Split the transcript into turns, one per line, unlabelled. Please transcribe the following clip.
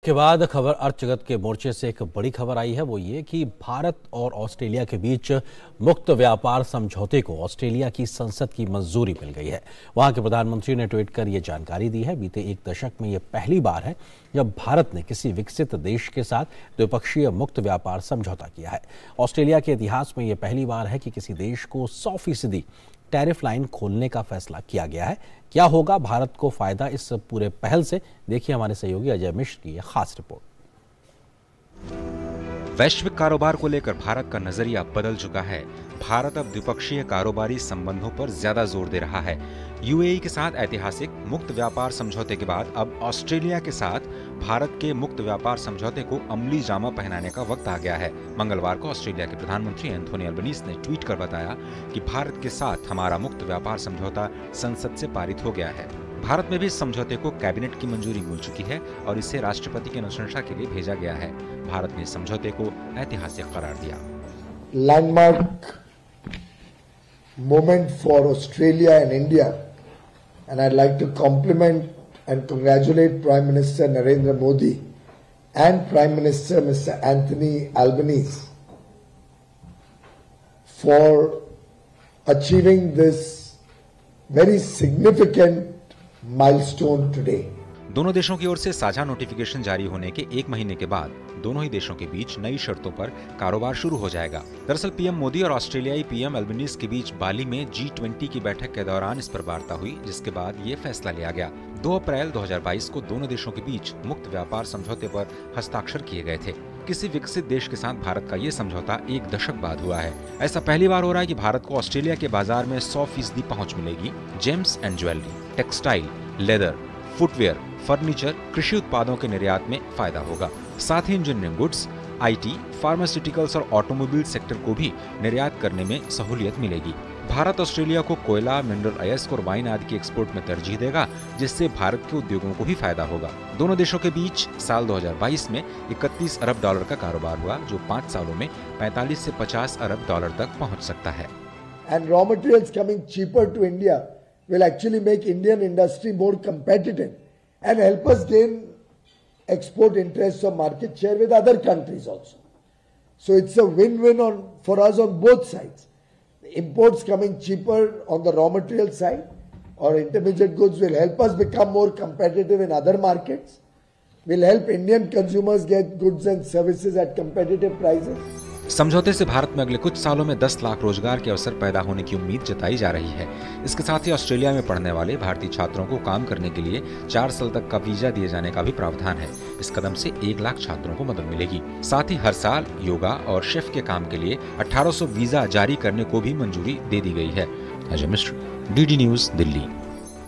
के बाद खबर अर्थ जगत के मोर्चे से एक बड़ी खबर आई है। वो ये कि भारत और ऑस्ट्रेलिया के बीच मुक्त व्यापार समझौते को ऑस्ट्रेलिया की संसद की मंजूरी मिल गई है। वहां के प्रधानमंत्री ने ट्वीट कर ये जानकारी दी है। बीते एक दशक में ये पहली बार है जब भारत ने किसी विकसित देश के साथ द्विपक्षीय मुक्त व्यापार समझौता किया है। ऑस्ट्रेलिया के इतिहास में ये पहली बार है कि किसी देश को 100% टैरिफ लाइन खोलने का फैसला किया गया है। क्या होगा भारत को फायदा इस पूरे पहल से, देखिए हमारे सहयोगी अजय मिश्र की यह खास रिपोर्ट।
वैश्विक कारोबार को लेकर भारत का नजरिया बदल चुका है। भारत अब द्विपक्षीय कारोबारी संबंधों पर ज्यादा जोर दे रहा है। यूएई के साथ ऐतिहासिक मुक्त व्यापार समझौते के बाद अब ऑस्ट्रेलिया के साथ भारत के मुक्त व्यापार समझौते को अमली जामा पहनाने का वक्त आ गया है। मंगलवार को ऑस्ट्रेलिया के प्रधानमंत्री एंथोनी अल्बनीज ने ट्वीट कर बताया कि भारत के साथ हमारा मुक्त व्यापार समझौता संसद से पारित हो गया है। भारत में भी इस समझौते को कैबिनेट की मंजूरी मिल चुकी है और इसे राष्ट्रपति की अनुशंसा के लिए भेजा गया है। भारत ने समझौते को ऐतिहासिक करार दिया।
Landmark moment for Australia and India, and I'd like to compliment and congratulate Prime Minister Narendra Modi and Prime Minister Mr. Anthony Albanese for achieving this very significant milestone today.
दोनों देशों की ओर से साझा नोटिफिकेशन जारी होने के एक महीने के बाद दोनों ही देशों के बीच नई शर्तों पर कारोबार शुरू हो जाएगा। दरअसल पीएम मोदी और ऑस्ट्रेलियाई पीएम अल्बनीज के बीच बाली में G20 की बैठक के दौरान इस पर वार्ता हुई, जिसके बाद ये फैसला लिया गया। 2 अप्रैल 2022 को दोनों देशों के बीच मुक्त व्यापार समझौते पर हस्ताक्षर किए गए थे। किसी विकसित देश के साथ भारत का ये समझौता एक दशक बाद हुआ है। ऐसा पहली बार हो रहा है कि भारत को ऑस्ट्रेलिया के बाजार में 100% पहुंच मिलेगी। James and jewellery, textile, leather, footwear, furniture, कृषि उत्पादों के निर्यात में फायदा होगा। साथ ही इंजीनियरिंग गुड्स, आईटी, फार्मास्यूटिकल्स और ऑटोमोबाइल सेक्टर को भी निर्यात करने में सहूलियत मिलेगी। भारत ऑस्ट्रेलिया को कोयला, मिनरल अयस्क और वाइन आदि की एक्सपोर्ट में तरजीह देगा, जिससे भारत के उद्योगों को भी फायदा होगा। दोनों देशों के बीच साल 2022 में 31 अरब डॉलर का कारोबार हुआ, जो 5 सालों में 45 से 50 अरब डॉलर तक पहुंच सकता है।
And raw materials coming cheaper to India will actually make Indian industry more competitive and help us gain export interests or market share with other countries also. So it's a win-win for us on both sides. The imports coming cheaper on the raw material side or intermediate goods will help us become more competitive in other markets, will help Indian consumers get goods and services at competitive prices.
समझौते से भारत में अगले कुछ सालों में 10 लाख रोजगार के अवसर पैदा होने की उम्मीद जताई जा रही है। इसके साथ ही ऑस्ट्रेलिया में पढ़ने वाले भारतीय छात्रों को काम करने के लिए 4 साल तक का वीजा दिए जाने का भी प्रावधान है। इस कदम से 1 लाख छात्रों को मदद मिलेगी। साथ ही हर साल योगा और शेफ के काम के लिए 1800 वीजा जारी करने को भी मंजूरी दे दी गई है। Ajay Mishra, DD news, Delhi.